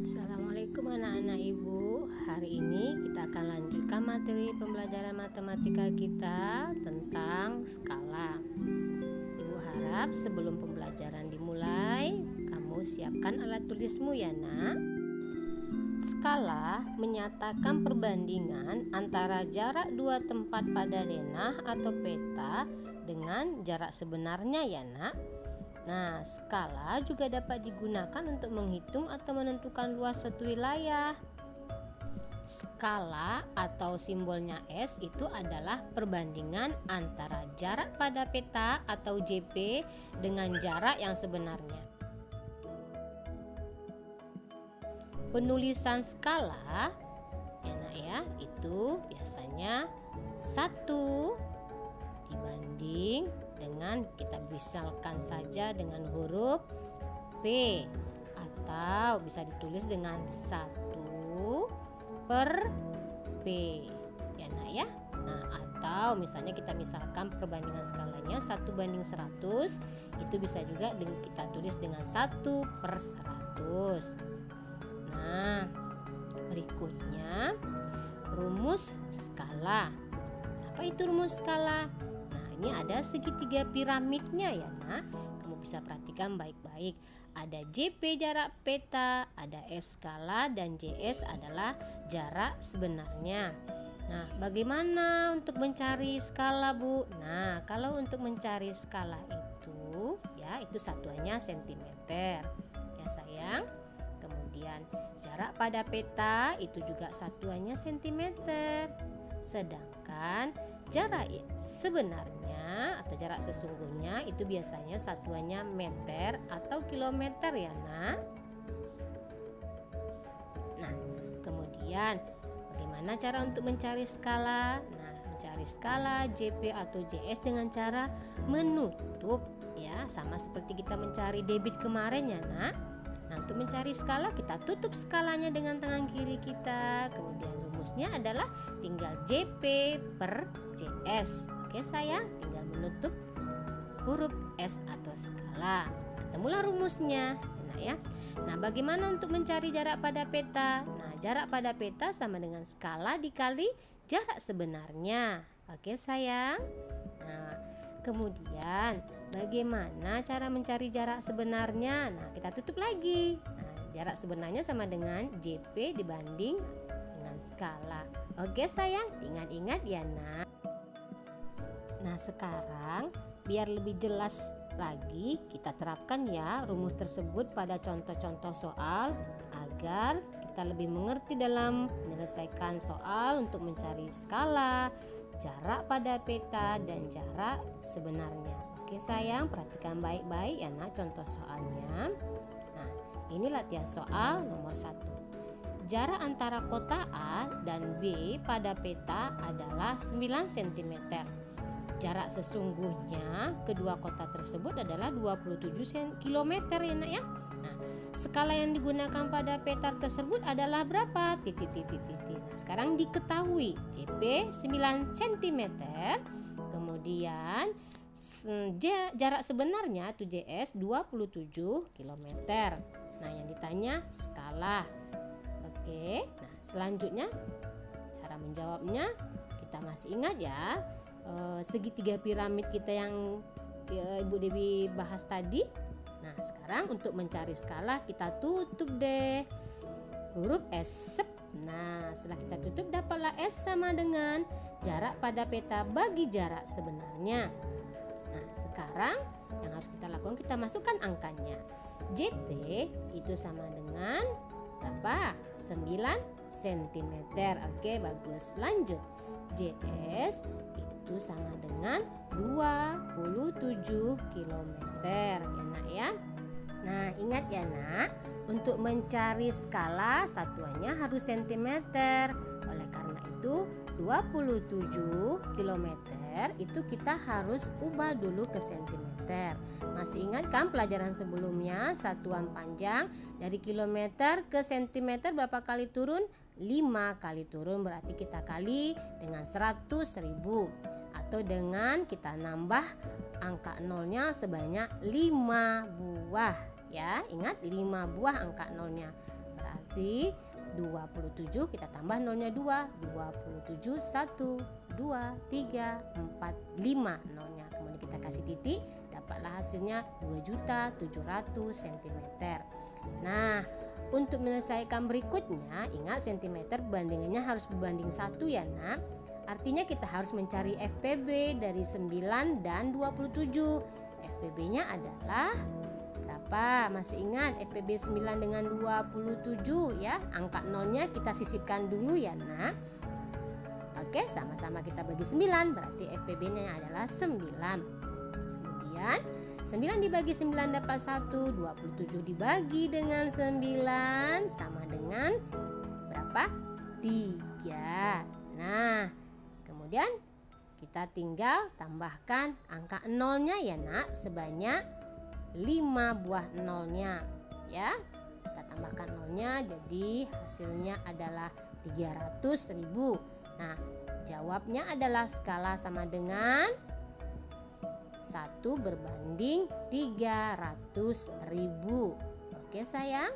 Assalamualaikum anak-anak ibu. Hari ini kita akan lanjutkan materi pembelajaran matematika kita tentang skala. Ibu harap sebelum pembelajaran dimulai, kamu siapkan alat tulismu ya nak. Skala menyatakan perbandingan antara jarak dua tempat pada denah atau peta dengan jarak sebenarnya ya nak. Nah, skala juga dapat digunakan untuk menghitung atau menentukan luas suatu wilayah. Skala atau simbolnya S itu adalah perbandingan antara jarak pada peta atau JP dengan jarak yang sebenarnya. Penulisan skala itu biasanya 1 dibanding dengan, kita misalkan saja dengan huruf P, atau bisa ditulis dengan 1 per P ya nak ya. Nah, atau misalnya kita misalkan perbandingan skalanya 1:100, itu bisa juga kita tulis dengan 1/100. Nah, berikutnya rumus skala. Apa itu rumus skala? Ini ada segitiga piramidnya ya nak. Kamu bisa perhatikan baik-baik. Ada JP jarak peta, ada S skala, dan JS adalah jarak sebenarnya. Nah, bagaimana untuk mencari skala Bu? Nah, kalau untuk mencari skala itu itu satuannya sentimeter ya sayang. Kemudian jarak pada peta itu juga satuannya sentimeter. Sedangkan jarak sebenarnya atau jarak sesungguhnya itu biasanya satuannya meter atau kilometer ya nak. Nah, kemudian bagaimana cara untuk mencari skala? Nah, mencari skala JP atau JS dengan cara menutup ya, sama seperti kita mencari debit kemarin ya nak. Nah, untuk mencari skala kita tutup skalanya dengan tangan kiri kita. Kemudian rumusnya adalah tinggal JP per JS. Oke sayang, tinggal menutup huruf S atau skala. Ketemulah rumusnya ya. Nah, bagaimana untuk mencari jarak pada peta? Nah, jarak pada peta sama dengan skala dikali jarak sebenarnya. Oke sayang. Nah, kemudian bagaimana cara mencari jarak sebenarnya? Nah, kita tutup lagi. Nah, jarak sebenarnya sama dengan JP dibanding dengan skala. Oke sayang, ingat-ingat ya nak. Nah, sekarang biar lebih jelas lagi kita terapkan ya rumus tersebut pada contoh-contoh soal agar kita lebih mengerti dalam menyelesaikan soal untuk mencari skala, jarak pada peta, dan jarak sebenarnya. Oke sayang, perhatikan baik-baik ya nak contoh soalnya. Nah, ini latihan soal nomor 1. Jarak antara kota A dan B pada peta adalah 9 cm. Jarak sesungguhnya kedua kota tersebut adalah 27 km ya nak ya. Nah, skala yang digunakan pada peta tersebut adalah berapa? Nah, sekarang diketahui JP 9 cm. Kemudian jarak sebenarnya itu JS 27 km. Nah, yang ditanya skala. Oke, nah selanjutnya cara menjawabnya kita masih ingat ya segitiga piramid kita yang Ibu Dewi bahas tadi. Nah, sekarang untuk mencari skala kita tutup deh huruf S. Nah, setelah kita tutup dapatlah S sama dengan jarak pada peta bagi jarak sebenarnya. Nah, sekarang yang harus kita lakukan, kita masukkan angkanya. JP itu sama dengan berapa? 9 cm. Oke, bagus. Lanjut. JS itu sama dengan 27 km ya nak ya. Nah, ingat ya nak, untuk mencari skala satuannya harus cm. Oleh karena itu 27 km itu kita harus ubah dulu ke cm. Masih ingat kan pelajaran sebelumnya satuan panjang dari kilometer ke cm berapa kali turun? 5 kali turun, berarti kita kali dengan 100.000 atau dengan kita nambah angka nolnya sebanyak 5 buah ya. Ingat 5 buah angka nolnya. Berarti 27 kita tambah nolnya 2. 27 1 2 3 4 5 nolnya. Kemudian kita kasih titik, dapatlah hasilnya 2.700.000 cm. Nah, untuk menyelesaikan berikutnya, ingat cm bandingannya harus berbanding 1 ya nak. Artinya kita harus mencari FPB dari 9 dan 27. FPB-nya adalah berapa? Masih ingat FPB 9 dengan 27 ya? Angka nolnya kita sisipkan dulu ya nak. Oke, sama-sama kita bagi 9, berarti FPB-nya adalah 9. Kemudian 9 dibagi 9 dapat 1, 27 dibagi dengan 9 sama dengan berapa? 3. Nah, kemudian kita tinggal tambahkan angka nolnya ya nak, sebanyak 5 buah nolnya ya. Kita tambahkan nolnya, jadi hasilnya adalah 300.000. Nah, jawabnya adalah skala sama dengan 1 berbanding 300.000. Oke sayang.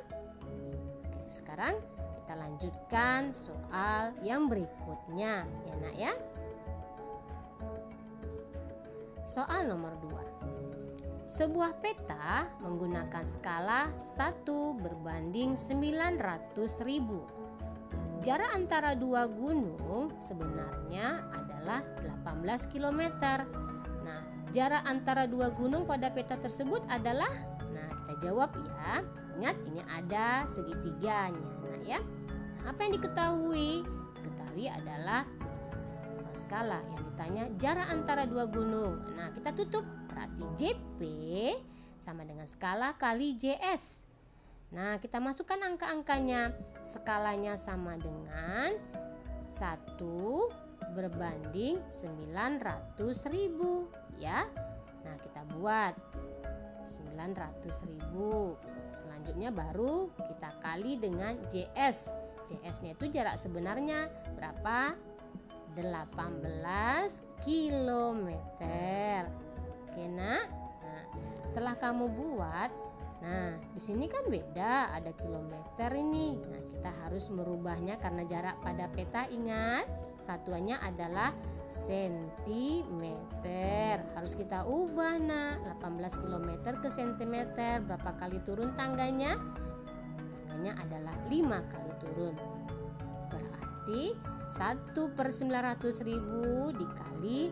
Oke, sekarang kita lanjutkan soal yang berikutnya ya nak ya. Soal nomor 2. Sebuah peta menggunakan skala 1 berbanding 900.000. Jarak antara dua gunung sebenarnya adalah 18 km. Nah, jarak antara dua gunung pada peta tersebut adalah, nah kita jawab ya. Ingat ini ada segitiganya nah ya. Nah, apa yang diketahui? Diketahui adalah skala yang ditanya jarak antara dua gunung. Nah, kita tutup, berarti JP sama dengan skala kali JS. Nah, kita masukkan angka-angkanya. Skalanya sama dengan 1 berbanding 900.000 ya. Nah, kita buat 900.000. Selanjutnya baru kita kali dengan JS. JS-nya itu jarak sebenarnya berapa? 18 km. Oke nak. Nah, setelah kamu buat, nah di sini kan beda, ada kilometer ini. Nah, kita harus merubahnya karena jarak pada peta ingat satuannya adalah sentimeter. Harus kita ubah nak. 18 km ke sentimeter. Berapa kali turun tangganya? Tangganya adalah 5 kali turun. Berarti 1/900.000 dikali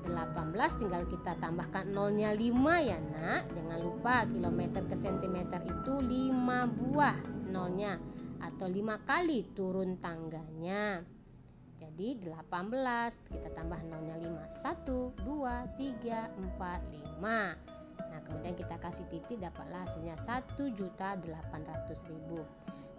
18, tinggal kita tambahkan nolnya 5 ya nak. Jangan lupa kilometer ke sentimeter itu 5 buah nolnya atau 5 kali turun tangganya. Jadi 18 kita tambah nolnya 5. 1, 2, 3, 4, 5. Nah, kemudian kita kasih titik, dapatlah hasilnya 1.800.000.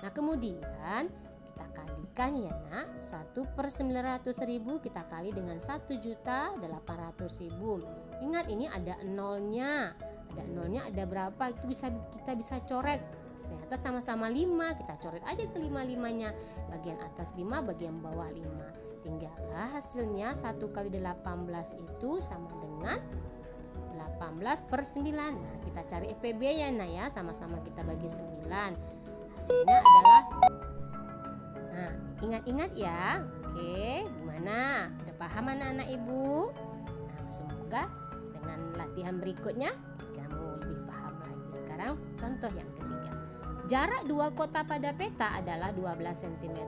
Nah, kemudian kita kalikan ya nak. 1/900.000 kita kali dengan 1.800.000. Ingat ini ada nolnya. Ada nolnya ada berapa? Itu kita bisa coret. Ternyata sama-sama 5. Kita coret aja ke 5-5-nya. Bagian atas 5, bagian bawah 5. Tinggallah hasilnya 1 kali 18 itu sama dengan 18/9. Nah, kita cari FPB ya nak ya. Sama-sama kita bagi 9. Hasilnya adalah, nah, ingat-ingat ya. Oke, gimana? Udah paham anak-anak ibu? Nah, semoga dengan latihan berikutnya kamu lebih paham lagi. Sekarang contoh yang ketiga. Jarak dua kota pada peta adalah 12 cm.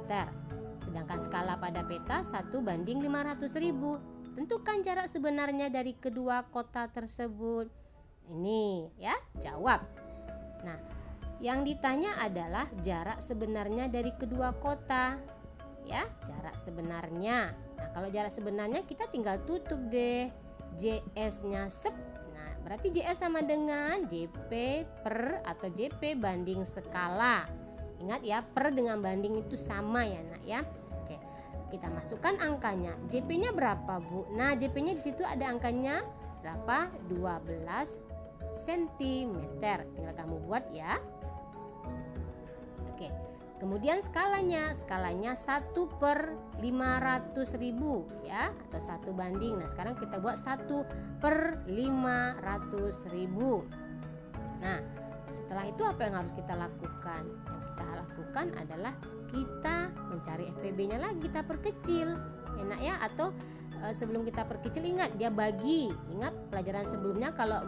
Sedangkan skala pada peta 1 banding 500.000. Tentukan jarak sebenarnya dari kedua kota tersebut. Ini ya, jawab. Nah, yang ditanya adalah jarak sebenarnya dari kedua kota. Ya, jarak sebenarnya. Nah, kalau jarak sebenarnya kita tinggal tutup deh JS-nya sep. Nah, berarti JS sama dengan JP per atau JP banding skala. Ingat ya, per dengan banding itu sama ya nak ya. Oke, kita masukkan angkanya. JP-nya berapa bu? Nah, JP-nya di situ ada angkanya berapa? 12 cm. Tinggal kamu buat ya. Oke, kemudian skalanya 1/500.000 ya, atau 1 banding. Nah, sekarang kita buat 1/500.000. Nah, setelah itu apa yang harus kita lakukan? Yang kita lakukan adalah kita mencari FPB-nya lagi, kita perkecil. Enak ya? Atau sebelum kita perkecil, ingat dia bagi. Ingat pelajaran sebelumnya kalau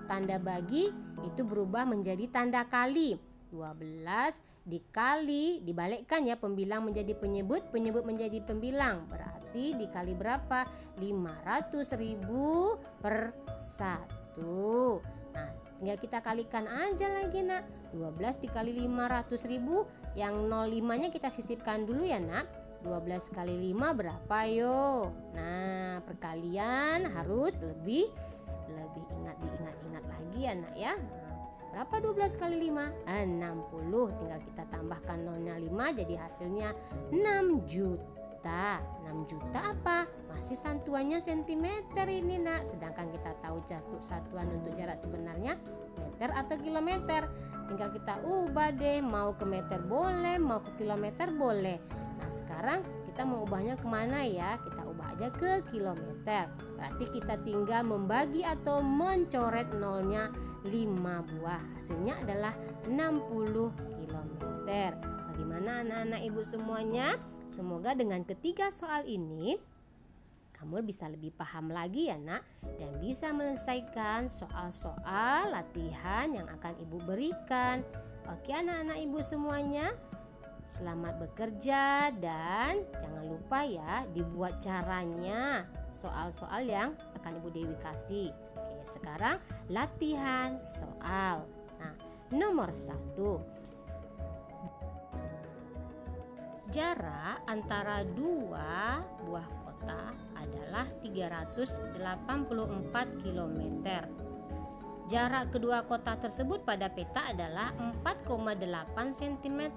tanda bagi itu berubah menjadi tanda kali. 12 dikali, dibalikkan ya, pembilang menjadi penyebut, penyebut menjadi pembilang. Berarti dikali berapa? 500.000 per 1. Nah, tinggal kita kalikan aja lagi nak. 12 dikali 500.000, yang 05-nya kita sisipkan dulu ya nak. 12 kali 5 berapa yo? Nah, perkalian harus lebih diingat lagi ya nak ya. Berapa 12 kali 5? 60. Tinggal kita tambahkan nolnya 5, jadi hasilnya 6 juta. 6 juta apa? Masih satuannya sentimeter ini nak. Sedangkan kita tahu satuan untuk jarak sebenarnya meter atau kilometer. Tinggal kita ubah deh, mau ke meter boleh, mau ke kilometer boleh. Nah sekarang kita mau ubahnya kemana ya? Kita ubah aja ke kilometer. Berarti kita tinggal membagi atau mencoret nolnya 5 buah. Hasilnya adalah 60 km. Bagaimana anak-anak ibu semuanya? Semoga dengan ketiga soal ini kamu bisa lebih paham lagi ya nak, dan bisa menyelesaikan soal-soal latihan yang akan ibu berikan. Oke anak-anak ibu semuanya, selamat bekerja dan jangan lupa ya dibuat caranya soal-soal yang akan Ibu Dewi kasih. Oke, sekarang latihan soal. Nah, nomor 1. Jarak antara dua buah kota adalah 384 km. Jarak kedua kota tersebut pada peta adalah 4,8 cm.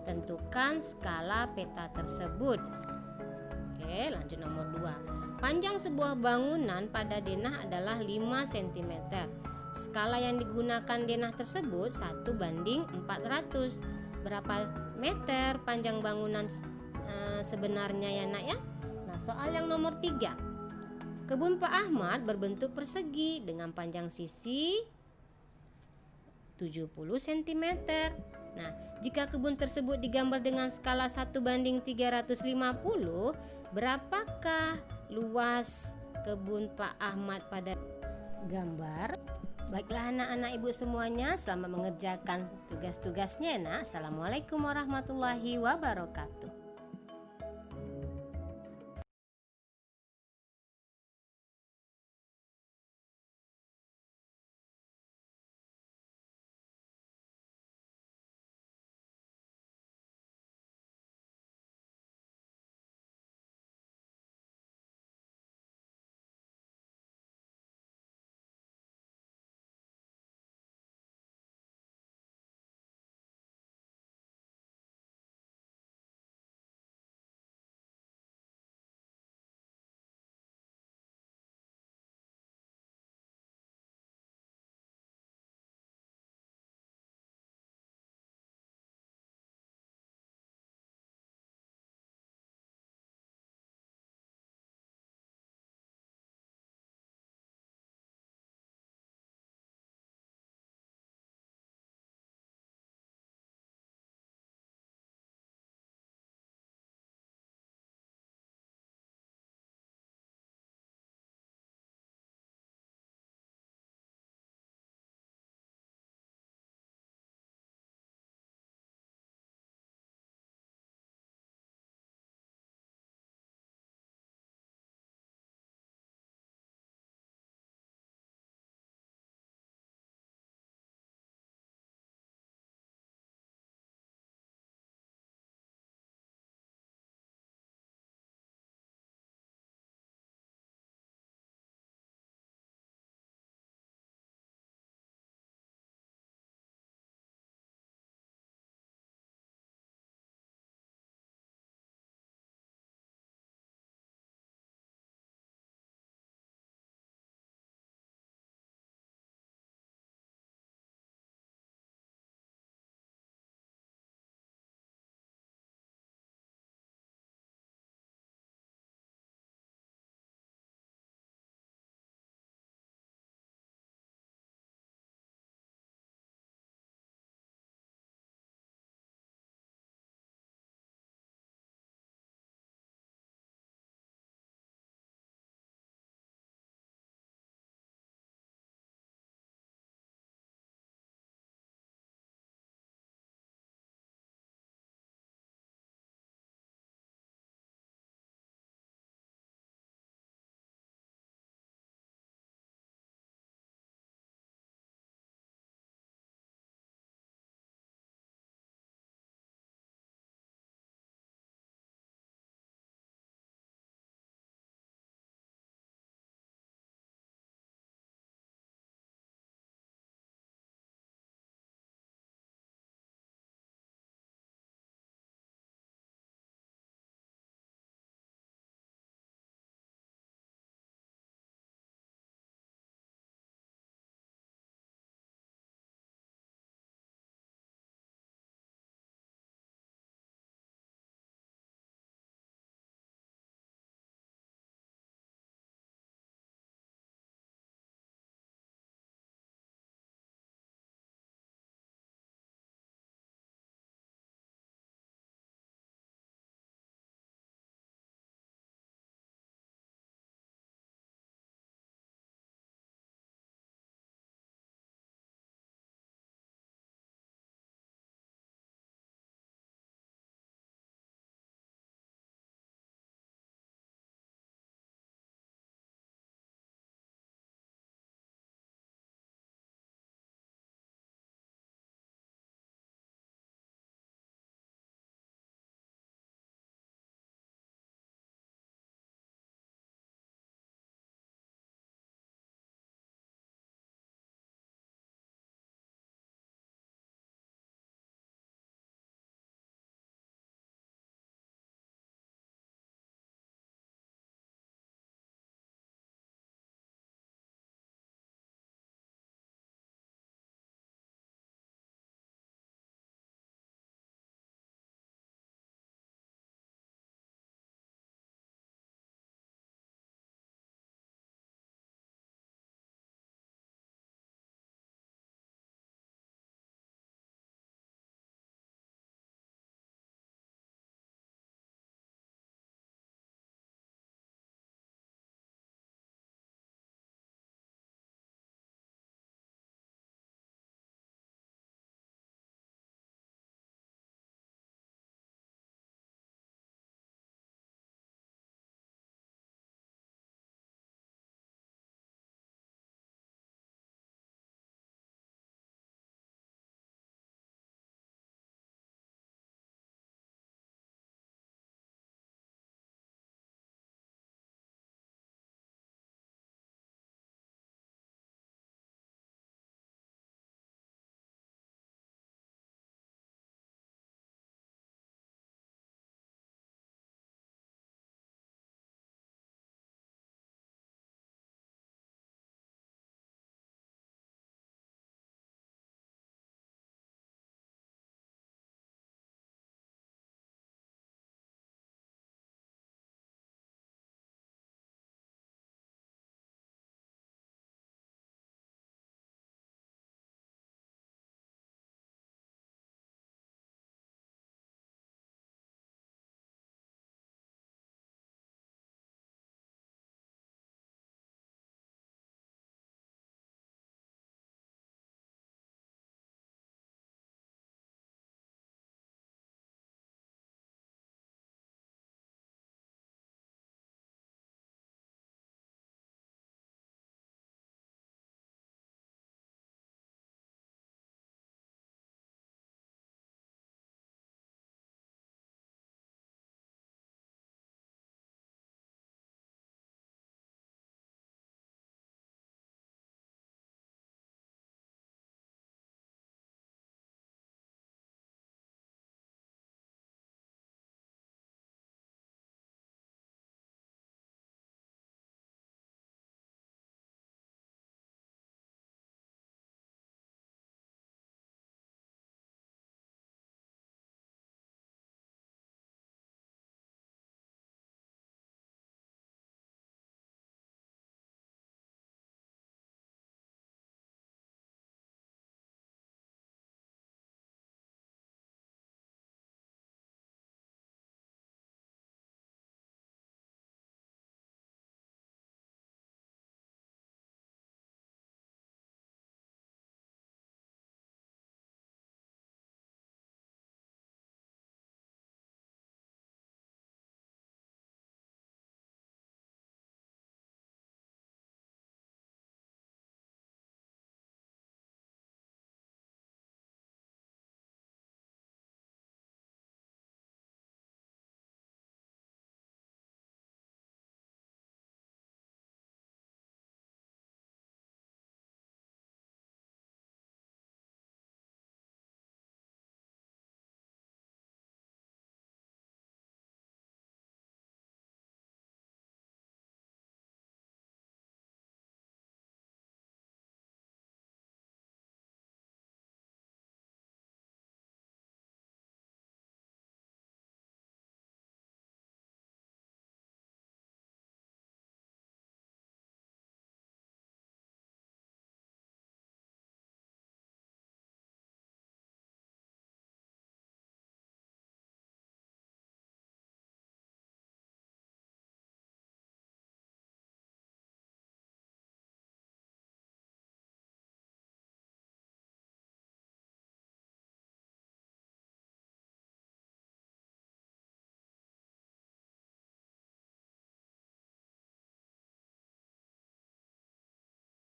Tentukan skala peta tersebut. Oke, lanjut nomor 2. Panjang sebuah bangunan pada denah adalah 5 cm. Skala yang digunakan denah tersebut 1:400. Berapa meter panjang bangunan sebenarnya ya nak ya? Nah, soal yang nomor 3. Kebun Pak Ahmad berbentuk persegi dengan panjang sisi 70 cm. Nah, jika kebun tersebut digambar dengan skala 1:350, berapakah luas kebun Pak Ahmad pada gambar? Baiklah anak-anak ibu semuanya, selamat mengerjakan tugas-tugasnya nak. Assalamualaikum warahmatullahi wabarakatuh.